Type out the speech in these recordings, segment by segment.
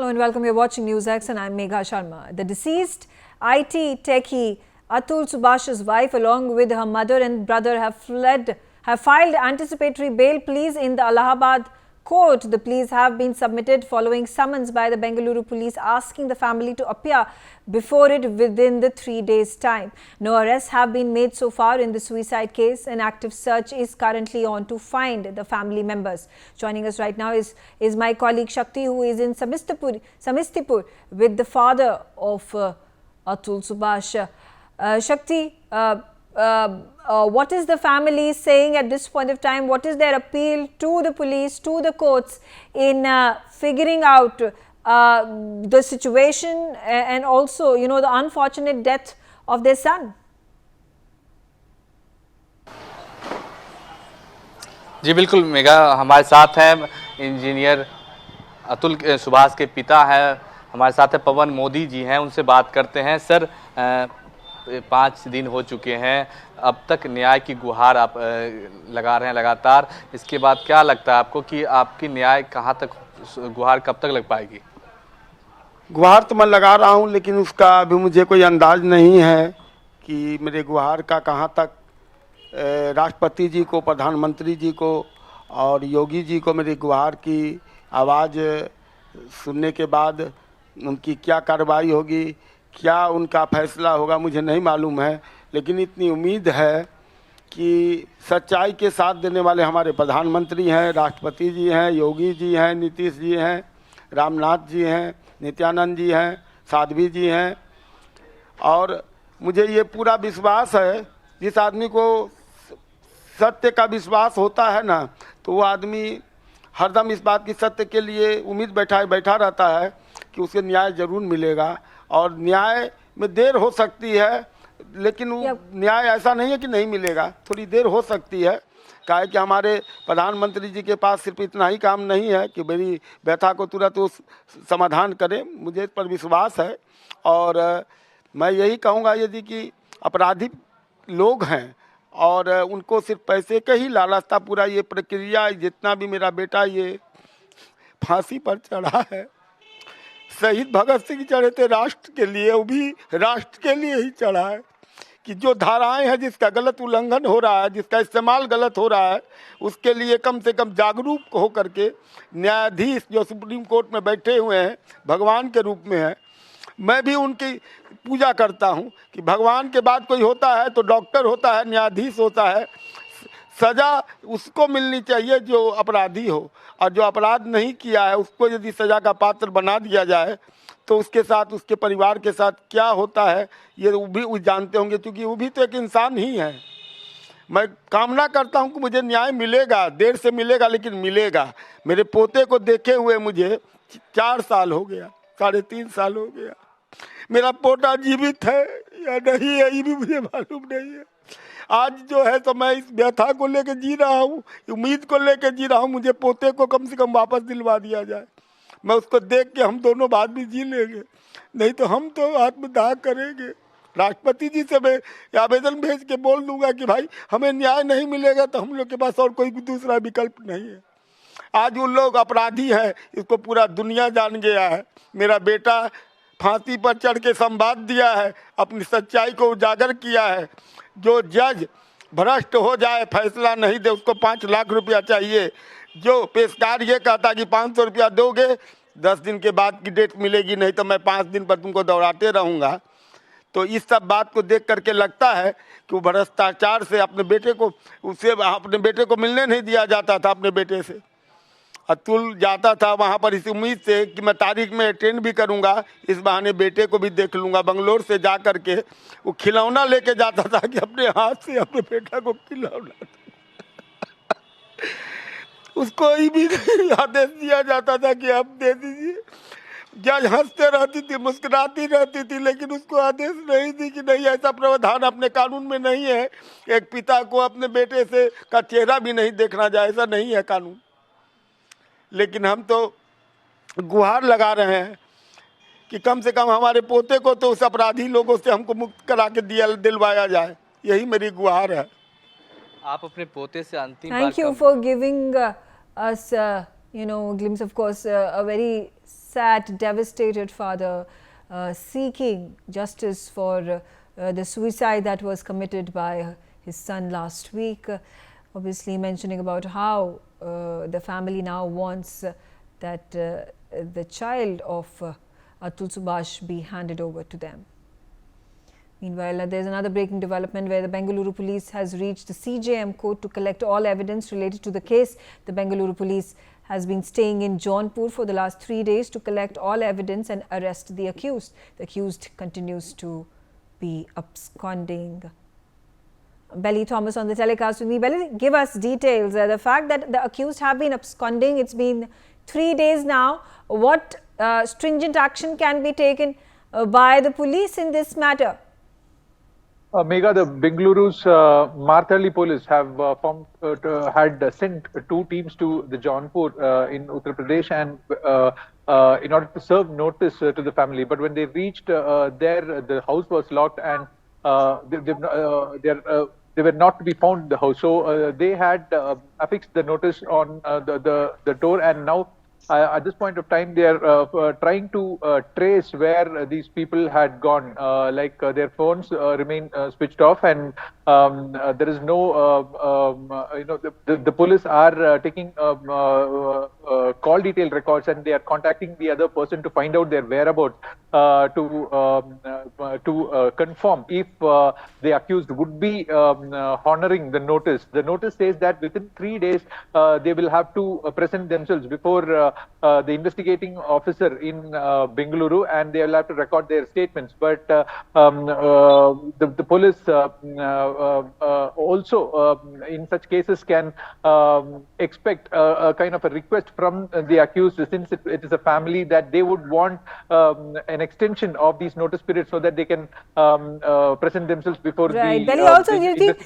Hello and welcome. You're watching NewsX and I'm Megha Sharma. The deceased IT techie Atul Subhash's wife, along with her mother and brother, have filed anticipatory bail pleas in the Allahabad court. The pleas have been submitted following summons by the Bengaluru police asking the family to appear before it within the 3 days' time. No arrests have been made so far in the suicide case. An active search is currently on to find the family members. Joining us right now is my colleague Shakti, who is in Samistipur with the father of Atul Subhash. Shakti, what is the family saying at this point of time? What is their appeal to the police, to the courts in figuring out the situation and also, the unfortunate death of their son? जी बिल्कुल mega, हमारे साथ हैं engineer Atul Subhash के पिता हैं, हमारे साथ है पवन मोदी जी हैं, उनसे बात करते हैं। सर, 5 दिन हो चुके हैं, अब तक न्याय की गुहार आप लगा रहे हैं लगातार। इसके बाद क्या लगता है आपको कि आपकी न्याय कहां तक, गुहार कब तक लग पाएगी? गुहार तो मैं लगा रहा हूं, लेकिन उसका अभी मुझे कोई अंदाज नहीं है कि मेरे गुहार का कहां तक राष्ट्रपति जी को, प्रधानमंत्री जी को और योगी जी को मेरी गुहार की आवाज़ सुनने के बाद उनकी क्या कार्रवाई होगी, क्या उनका फैसला होगा, मुझे नहीं मालूम है। लेकिन इतनी उम्मीद है कि सच्चाई के साथ देने वाले हमारे प्रधानमंत्री हैं, राष्ट्रपति जी हैं, योगी जी हैं, नीतीश जी हैं, रामनाथ जी हैं, नित्यानंद जी हैं, साध्वी जी हैं। और मुझे ये पूरा विश्वास है, जिस आदमी को सत्य का विश्वास होता है ना, तो वो आदमी हरदम इस बात की सत्य के लिए उम्मीद बैठा रहता है कि उसे न्याय ज़रूर मिलेगा। और न्याय में देर हो सकती है, लेकिन न्याय ऐसा नहीं है कि नहीं मिलेगा, थोड़ी देर हो सकती है। क्या है कि हमारे प्रधानमंत्री जी के पास सिर्फ इतना ही काम नहीं है कि मेरी व्यथा को तुरंत उस समाधान करें, मुझे इस पर विश्वास है। और मैं यही कहूँगा, यदि कि अपराधी लोग हैं और उनको सिर्फ पैसे का ही लालच था, पूरा ये प्रक्रिया, जितना भी मेरा बेटा ये फांसी पर चढ़ा है, शहीद भगत सिंह चढ़े थे राष्ट्र के लिए, वो भी राष्ट्र के लिए ही चढ़ा है। कि जो धाराएं हैं जिसका गलत उल्लंघन हो रहा है, जिसका इस्तेमाल गलत हो रहा है, उसके लिए कम से कम जागरूक हो करके न्यायाधीश जो सुप्रीम कोर्ट में बैठे हुए हैं, भगवान के रूप में हैं। मैं भी उनकी पूजा करता हूं कि भगवान के बाद कोई होता है तो डॉक्टर होता है, न्यायाधीश होता है। सज़ा उसको मिलनी चाहिए जो अपराधी हो, और जो अपराध नहीं किया है उसको यदि सज़ा का पात्र बना दिया जाए तो उसके साथ, उसके परिवार के साथ क्या होता है ये वो भी जानते होंगे, क्योंकि वो भी तो एक इंसान ही है। मैं कामना करता हूं कि मुझे न्याय मिलेगा, देर से मिलेगा लेकिन मिलेगा। मेरे पोते को देखे हुए मुझे 4 साल हो गया, 3.5 साल हो गया। मेरा पोता जीवित है या नहीं है ये भी मुझे मालूम नहीं है। आज जो है तो मैं इस व्यथा को लेकर जी रहा हूँ, उम्मीद को लेकर जी रहा हूँ, मुझे पोते को कम से कम वापस दिलवा दिया जाए। मैं उसको देख के हम दोनों बाद भी जी लेंगे, नहीं तो हम तो आत्मदाह करेंगे। राष्ट्रपति जी से मैं आवेदन भेज के बोल दूंगा कि भाई हमें न्याय नहीं मिलेगा तो हम लोग के पास और कोई दूसरा विकल्प नहीं है। आज उन लोग अपराधी हैं, इसको पूरा दुनिया जान गया है। मेरा बेटा फांसी पर चढ़ के संवाद दिया है, अपनी सच्चाई को उजागर किया है। जो जज भ्रष्ट हो जाए, फैसला नहीं दे, उसको 5 लाख रुपया चाहिए। जो पेशकार ये कहता कि 500 रुपया दोगे 10 दिन के बाद की डेट मिलेगी, नहीं तो मैं 5 दिन पर तुमको दौड़ाते रहूँगा। तो इस सब बात को देख करके लगता है कि वो भ्रष्टाचार से अपने बेटे को मिलने नहीं दिया जाता था। अपने बेटे से अतुल जाता था वहाँ पर इस उम्मीद से कि मैं तारीख में अटेंड भी करूँगा, इस बहाने बेटे को भी देख लूँगा। बंगलोर से जा कर के वो खिलौना लेके जाता था कि अपने हाथ से अपने बेटा को खिलौना उसको ही भी आदेश दिया जाता था कि आप दे दीजिए। जज हंसते रहती थी, मुस्कुराती रहती थी, लेकिन उसको आदेश नहीं दी कि नहीं, ऐसा प्रावधान अपने कानून में नहीं है। एक पिता को अपने बेटे से का चेहरा भी नहीं देखना जाए, ऐसा नहीं है कानून। लेकिन हम तो गुहार लगा रहे हैं कि कम से कम हमारे पोते को तो उस अपराधी लोगों से हमको मुक्त करा के दिलवाया जाए, यही मेरी गुहार है। आप अपने पोते से अंतिम Thank you for giving us You know, a glimpse, of course, a very sad, devastated father seeking justice for the suicide that was committed by his son last week. Obviously, mentioning about how the family now wants that the child of Atul Subhash be handed over to them. Meanwhile, there is another breaking development where the Bengaluru police has reached the CJM court to collect all evidence related to the case. The Bengaluru police has been staying in Jaunpur for the last 3 days to collect all evidence and arrest the accused. The accused continues to be absconding. Belly Thomas on the telecast with me. Belly, give us details. The fact that the accused have been absconding, it's been 3 days now. What stringent action can be taken by the police in this matter? Megha, the Bengaluru's Marthali police have had sent 2 teams to the Jaunpur in Uttar Pradesh and in order to serve notice to the family. But when they reached there, the house was locked and they were not to be found in the house. So they had affixed the notice on the door, and now at this point of time, they are trying to trace where these people had gone. Their phones remain switched off, and there is no, the police are taking call detail records, and they are contacting the other person to find out their whereabouts to confirm if the accused would be honoring the notice. The notice says that within 3 days they will have to present themselves before the investigating officer in Bengaluru, and they will have to record their statements. But the police also in such cases can expect a kind of a request from the accused, since it is a family, that they would want an extension of these notice periods so that they can present themselves before right. the Also, you think,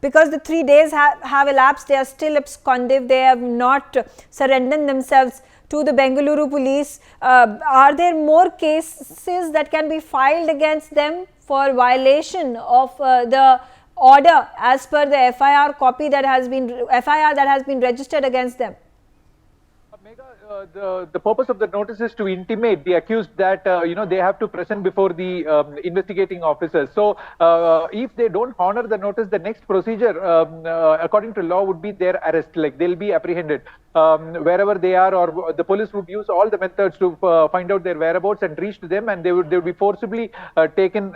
because the 3 days have elapsed, they are still absconded, they have not surrendered themselves to the Bengaluru police. Are there more cases that can be filed against them for violation of the order as per the FIR copy that has been registered against them? Megha, the purpose of the notice is to intimate the accused that they have to present before the investigating officers. So if they don't honor the notice, the next procedure according to law would be their arrest. Like, they'll be apprehended wherever they are, or the police would use all the methods to find out their whereabouts and reach to them, and they would be forcibly taken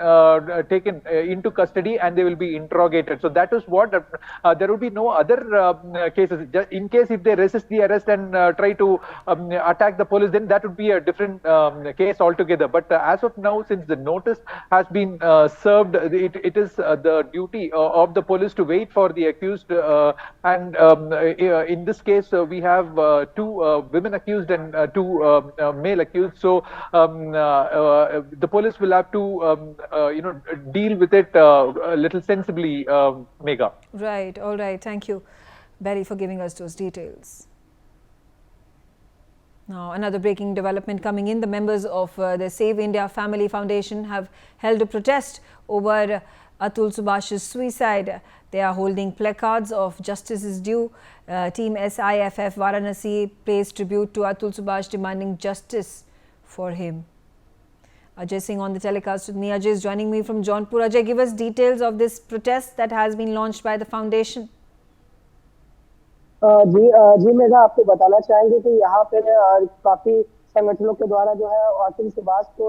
into custody, and they will be interrogated. So that is what there will be no other cases. Just in case if they resist the arrest and try to attack the police, then that would be a different case altogether. But as of now, since the notice has been served, it is the duty of the police to wait for the accused, and in this case we have 2 women accused and 2 male accused. So the police will have to deal with it a little sensibly, Megha. Right. All right. Thank you, Barry, for giving us those details. Now, another breaking development coming in. The members of the Save India Family Foundation have held a protest over Atul Subhash's suicide. They are holding placards of "Justice is due." Team SIFF Varanasi pays tribute to Atul Subhash, demanding justice for him. Ajay Singh on the telecast with me. Ajay is joining me from Jaunpur. Ajay, give us details of this protest that has been launched by the foundation. जी मेगा आपको बताना चाहेंगे कि यहाँ पे काफी संगठनों के द्वारा जो है अतुल सुभाष को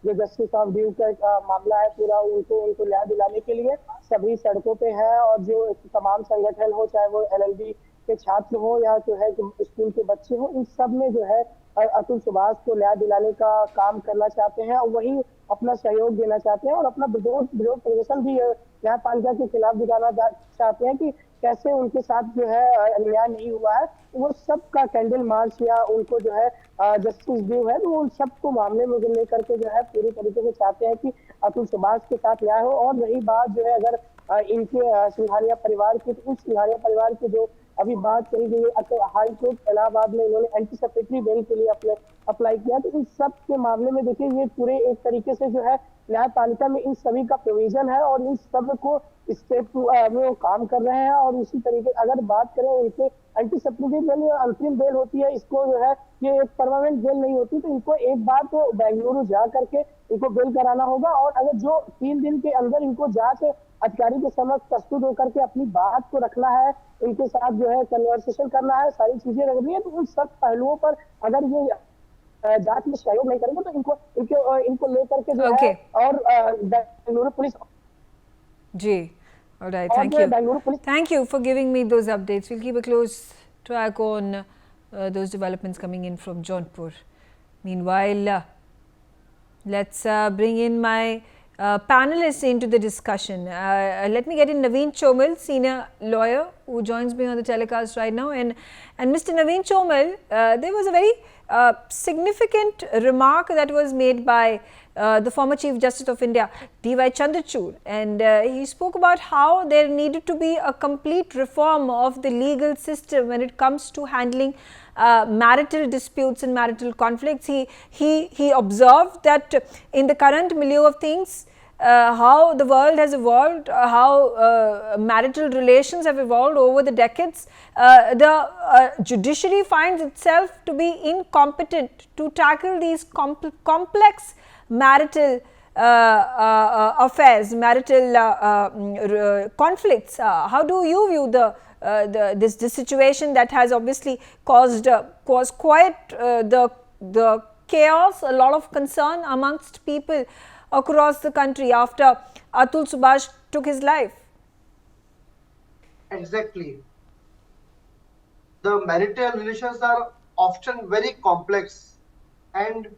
जो जस्टिस ऑफ ड्यू का मामला है पूरा उनको न्याय दिलाने के लिए सभी सड़कों पे है, और जो तमाम संगठन हो, चाहे वो LLB के छात्र हो या जो है स्कूल के बच्चे हो, इन सब में जो है अतुल सुभाष को न्याय दिलाने का काम करना चाहते हैं, और वही अपना सहयोग देना चाहते हैं, और अपना विरोध प्रदर्शन भी न्यायपालिका के खिलाफ दिखाना चाहते हैं कि कैसे उनके साथ जो है अन्याय नहीं हुआ है। वो सबका कैंडल मार्च या उनको जो है जस्टिस ड्यू है, तो उन सबको मामले में लेकर के जो है पूरी तरीके से चाहते हैं कि अतुल सुभाष के साथ न्याय हो। और रही बात जो है अगर इनके सिंघानिया परिवार की, तो उस सिंघानिया परिवार के जो अभी बात कही गई है हाई कोर्ट इलाहाबाद में इन्होंने एंटीसिपेटरी बेल के लिए अपने अप्लाई किया। तो इन सब के मामले में देखिए ये पूरे एक तरीके से जो है न्यायपालिका में इन सभी का प्रोविजन है और इन सब को स्टेप में वो काम कर रहे हैं। और उसी तरीके अगर बात करें उनके एंटीसिपेटरी बेल अंतरिम बेल होती है, इसको जो है ये एक परमानेंट बेल नहीं होती। तो इनको एक बार तो बेंगलुरु जा करके इनको बेल कराना होगा और अगर जो 3 दिन के अंदर इनको जांच अधिकारी के समक्ष प्रस्तुत होकर के अपनी बात को रखना है, इनके साथ जो है कन्वर्सेशन करना है, सारी चीजें रखनी है। तो उन सब पहलुओं पर अगर ये जांच में सहयोग नहीं करेंगे तो इनको लेकर के जो है और Bengaluru police ji, all right, thank you for giving me those updates. We'll keep a close track on those developments coming in from Jaunpur. Meanwhile, let's bring in my panelists into the discussion. Let me get in Naveen Chomal, senior lawyer, who joins me on the telecast right now. And Mr. Naveen Chomal, there was a very significant remark that was made by the former Chief Justice of India, D.Y. Chandrachud, and he spoke about how there needed to be a complete reform of the legal system when it comes to handling marital disputes and marital conflicts. He observed that in the current milieu of things, how the world has evolved, how marital relations have evolved over the decades, the judiciary finds itself to be incompetent to tackle these complex marital affairs, marital conflicts. How do you view this situation that has obviously caused quite the chaos, a lot of concern amongst people across the country after Atul Subhash took his life? Exactly. The marital relations are often very complex, and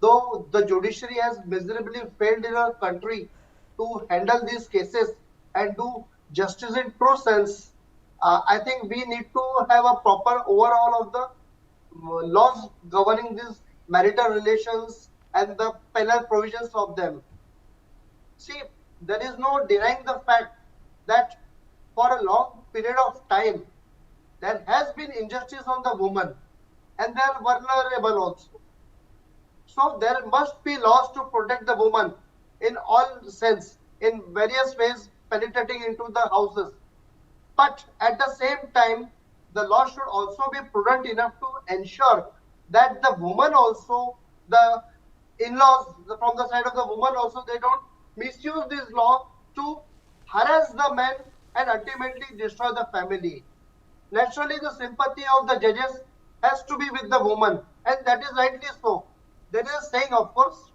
though the judiciary has miserably failed in our country to handle these cases and do justice in true sense, I think we need to have a proper overhaul of the laws governing these marital relations and the penal provisions of them. See, there is no denying the fact that for a long period of time, there has been injustice on the woman and they are vulnerable also. So there must be laws to protect the woman in all sense, in various ways penetrating into the houses. But at the same time, the law should also be prudent enough to ensure that the woman also, the in-laws from the side of the woman also, they don't misuse this law to harass the man and ultimately destroy the family. Naturally, the sympathy of the judges has to be with the woman, and that is rightly so. There is a saying, of course,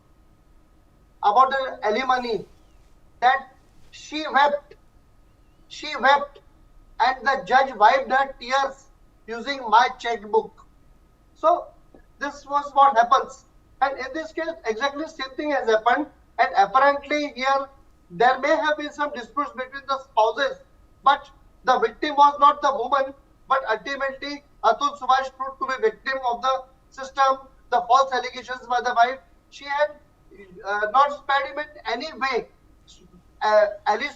about the alimony, that she wept, and the judge wiped her tears using my checkbook. So this was what happens, and in this case exactly same thing has happened, and apparently here there may have been some disputes between the spouses, but the victim was not the woman, but ultimately Atul Subhash proved to be victim of the system, the false allegations by the wife. She had not spared him in any way. Ali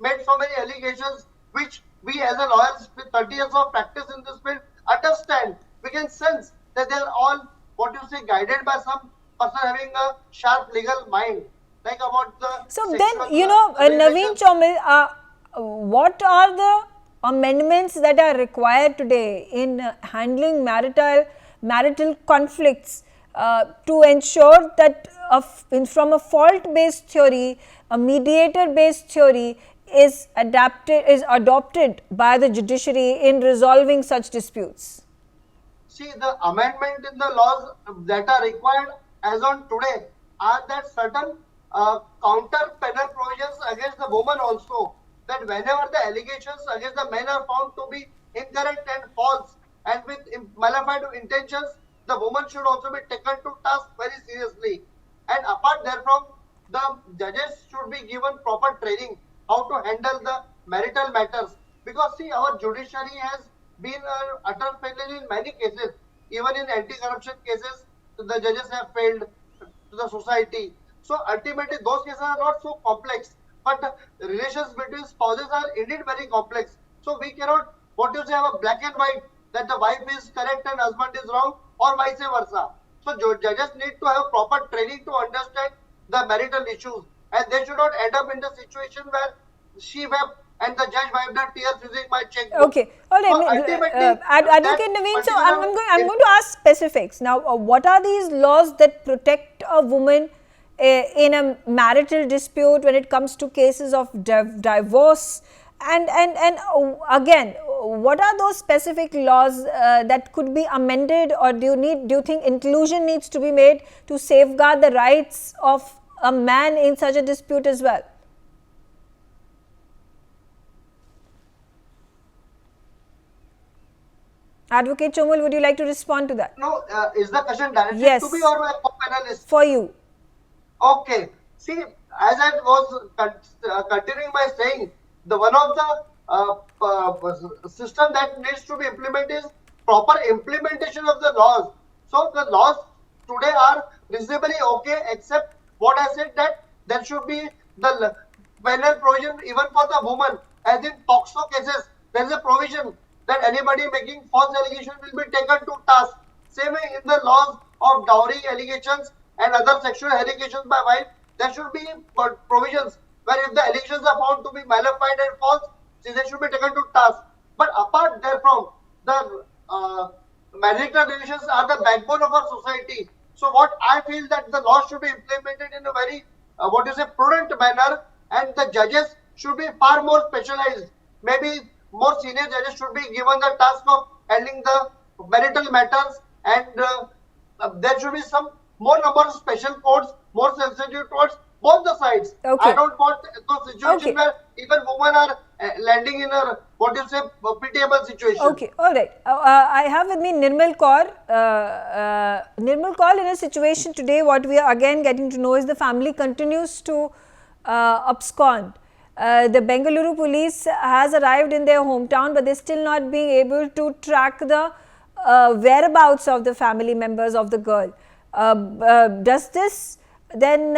made so many allegations which we as a lawyers with 30 years of practice in this field understand. We can sense that they are all, what you say, guided by some person having a sharp legal mind, like about the. So then, Naveen Chomal, what are the amendments that are required today in handling marital conflicts to ensure that from a fault-based theory, a mediator-based theory is adopted by the judiciary in resolving such disputes? See, the amendment in the laws that are required as on today are that certain counter penal provisions against the woman also, that whenever the allegations against the men are found to be incorrect and false and with malignant intentions, the woman should also be taken to task very seriously. And apart therefrom, the judges should be given proper training how to handle the marital matters. Because see, our judiciary has been utter failure in many cases. Even in anti-corruption cases, the judges have failed to the society. So ultimately, those cases are not so complex, but the relations between spouses are indeed very complex. So we cannot what you say, have a black and white that the wife is correct and husband is wrong, or vice versa. So judges need to have proper training to understand the marital issues, and they should not end up in the situation where she wept and the judge wiped her tears using my checkbook. Okay, all right. So ultimately, Advocate Naveen, so I'm going to ask specifics. Now, what are these laws that protect a woman in a marital dispute when it comes to cases of divorce? And again, what are those specific laws that could be amended, or do you think inclusion needs to be made to safeguard the rights of a man in such a dispute as well? Advocate Chomul, would you like to respond to that? No, is the question directed Yes. to me or my co-panelist? For you. Okay. See, as I was continuing by saying, the one of the system that needs to be implemented is proper implementation of the laws. So the laws today are reasonably okay, except what I said, that there should be the penal provision even for the woman. As in POXO cases, there is a provision that anybody making false allegation will be taken to task. Same way in the laws of dowry allegations and other sexual allegations by wife, there should be provisions where if the allegations are found to be malified and false, they should be taken to task. But apart therefrom, the marital relations are the backbone of our society. So what I feel that the law should be implemented in a very prudent manner, and the judges should be far more specialized. Maybe more senior judges should be given the task of handling the marital matters, and there should be some more number of special courts, more sensitive towards both the sides. Okay. I don't want those situations where even women are landing in a pitiable situation. Okay, all right. I have with me Nirmal Kaur. Nirmal Kaur, in a situation today, what we are again getting to know is the family continues to abscond. The Bengaluru police has arrived in their hometown, but they're still not being able to track the whereabouts of the family members of the girl. Does this then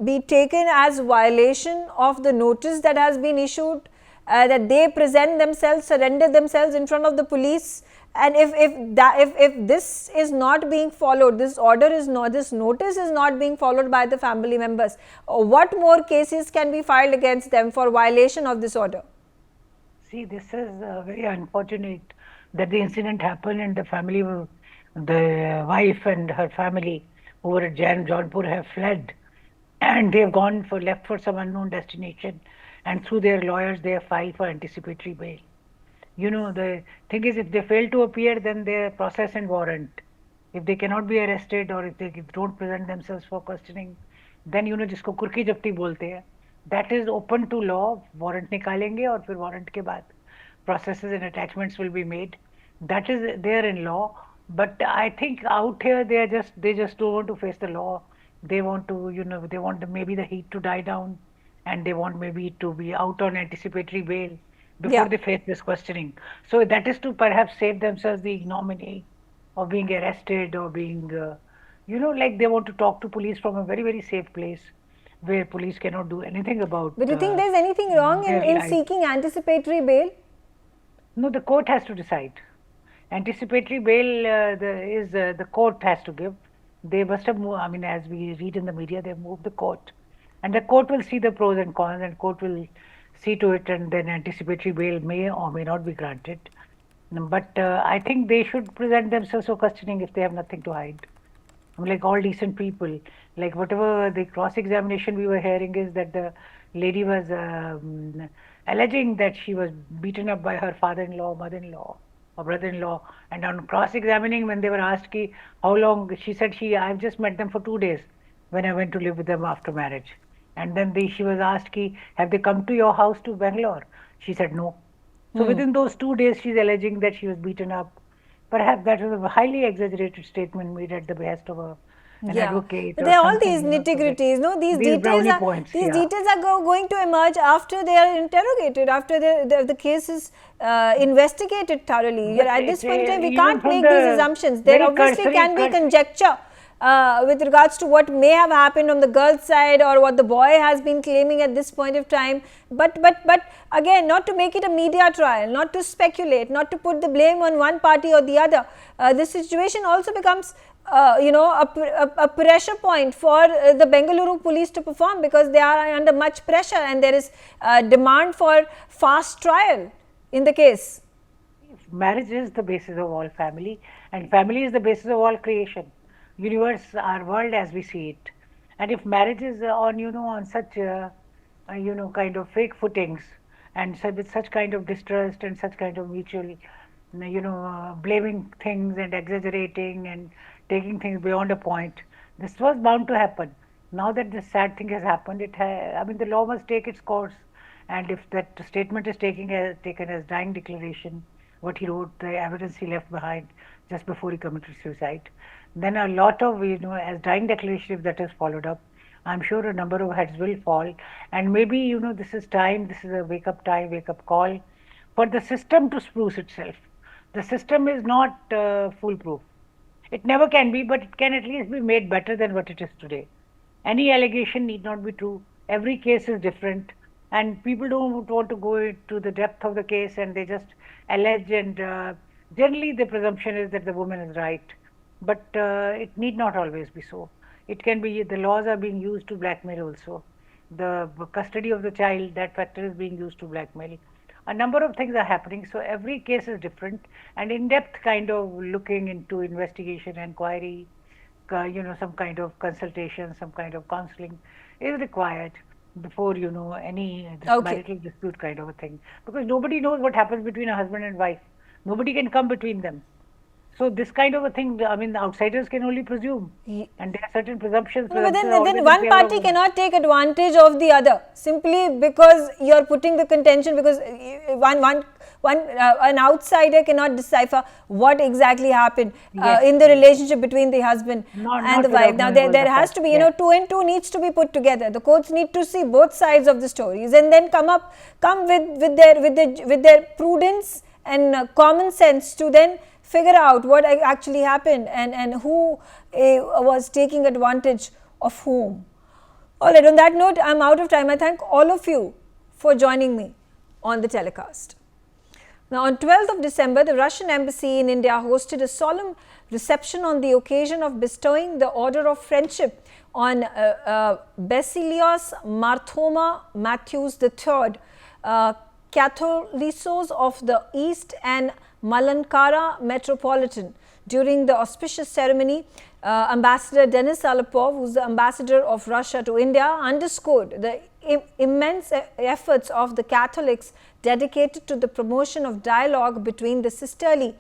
be taken as violation of the notice that has been issued, that they present themselves, surrender themselves in front of the police? And if this is not being followed, this notice is not being followed by the family members, what more cases can be filed against them for violation of this order? See, this is very unfortunate that the incident happened, and the wife and her family who were at Jaunpur have fled, and they have left for some unknown destination, and through their lawyers they have filed for anticipatory bail. You know, the thing is, if they fail to appear, then their process and warrant. If they cannot be arrested, or if they don't present themselves for questioning, then jisko kurki jabti bolte hai, that is open to law. Warrant nikalenge, और फिर warrant के बाद processes and attachments will be made. That is there in law. But I think out here they just don't want to face the law. They want to, they want maybe the heat to die down, and they want maybe to be out on anticipatory bail before they face this questioning. So that is to perhaps save themselves the ignominy of being arrested, or being, like they want to talk to police from a very, very safe place where police cannot do anything about. But do you think there's anything wrong in seeking anticipatory bail? No, the court has to decide. Anticipatory bail the court has to give. They must have moved, as we read in the media, they moved the court. And the court will see the pros and cons, and court will see to it, and then anticipatory bail may or may not be granted. But I think they should present themselves for questioning if they have nothing to hide. Like all decent people, like whatever the cross-examination we were hearing is that the lady was alleging that she was beaten up by her father-in-law, mother-in-law, or brother-in-law, and on cross-examining, when they were asked how long, she said I've just met them for 2 days when I went to live with them after marriage. And then she was asked, have they come to your house to Bangalore? She said no. So within those 2 days, she's alleging that she was beaten up. Perhaps that was a highly exaggerated statement made at the behest of an advocate. But there are all these nitty-gritties, no? These details are going to emerge after they are interrogated, after the case is investigated thoroughly. At this point in time, we can't make these assumptions. There obviously can be conjecture with regards to what may have happened on the girl's side or what the boy has been claiming at this point of time. But again, not to make it a media trial, not to speculate, not to put the blame on one party or the other. This situation also becomes a pressure point for the Bengaluru police to perform, because they are under much pressure and there is demand for fast trial in the case. Marriage is the basis of all family, and family is the basis of all creation. Universe, our world as we see it. And if marriage is on such kind of fake footings, and so with such kind of distrust and such kind of mutual blaming things and exaggerating and taking things beyond a point, this was bound to happen. Now that this sad thing has happened, the law must take its course, and if that statement is taken as dying declaration, what he wrote, the evidence he left behind just before he committed suicide, then a lot of, as dying declaration, if that is followed up, I'm sure a number of heads will fall. And maybe, this is a wake-up time, wake-up call for the system to spruce itself. The system is not foolproof. It never can be, but it can at least be made better than what it is today. Any allegation need not be true. Every case is different, and people don't want to go to the depth of the case, and they just allege, and generally the presumption is that the woman is right. But it need not always be so. It can be, the laws are being used to blackmail also. The custody of the child, that factor is being used to blackmail. A number of things are happening, so every case is different, and in-depth kind of looking into investigation, inquiry, some kind of consultation, some kind of counseling is required before any marital dispute kind of a thing, because nobody knows what happens between a husband and wife. Nobody can come between them. So this kind of a thing, the outsiders can only presume, and there are certain presumptions. No, but then one party cannot take advantage of the other simply because you are putting the contention, because an outsider cannot decipher what exactly happened in the relationship between the husband and the wife. Now there has to be, two and two needs to be put together. The courts need to see both sides of the stories and then come with their prudence and common sense to then figure out what actually happened and who was taking advantage of whom. All right, on that note, I'm out of time. I thank all of you for joining me on the telecast. Now, on 12th of December, the Russian embassy in India hosted a solemn reception on the occasion of bestowing the Order of Friendship on Basilios Marthoma Matthews III, Catholicos of the East and Malankara Metropolitan. During the auspicious ceremony, Ambassador Denis Alapov, who is the ambassador of Russia to India, underscored the immense efforts of the Catholics dedicated to the promotion of dialogue between the sisterly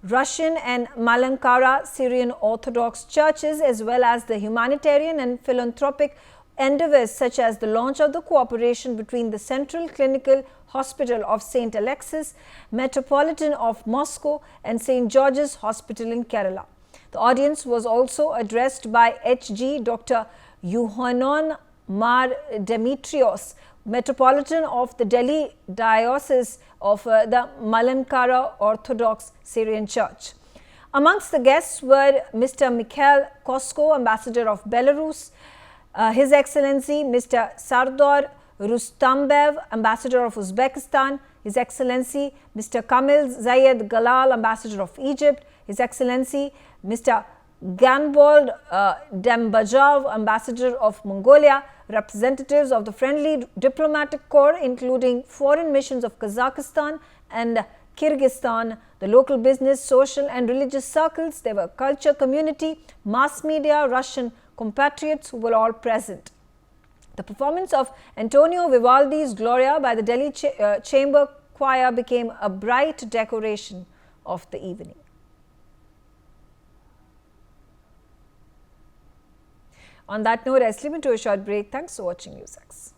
Russian and Malankara Syrian Orthodox churches, as well as the humanitarian and philanthropic endeavors such as the launch of the cooperation between the Central Clinical Hospital of St. Alexis, Metropolitan of Moscow and St. George's Hospital in Kerala. The audience was also addressed by H.G. Dr. Yohanan Mar Demetrios, Metropolitan of the Delhi Diocese of the Malankara Orthodox Syrian Church. Amongst the guests were Mr. Mikhail Kosko, Ambassador of Belarus, His Excellency Mr. Sardar Rustambev, Ambassador of Uzbekistan, His Excellency Mr. Kamil Zayed Galal, Ambassador of Egypt, His Excellency Mr. Ganbold Dembajav, Ambassador of Mongolia, representatives of the friendly diplomatic corps including foreign missions of Kazakhstan and Kyrgyzstan, the local business, social and religious circles, there were culture community, mass media, Russian compatriots who were all present. The performance of Antonio Vivaldi's Gloria by the Delhi Chamber Choir became a bright decoration of the evening. On that note, I slip into a short break. Thanks for watching NewsX.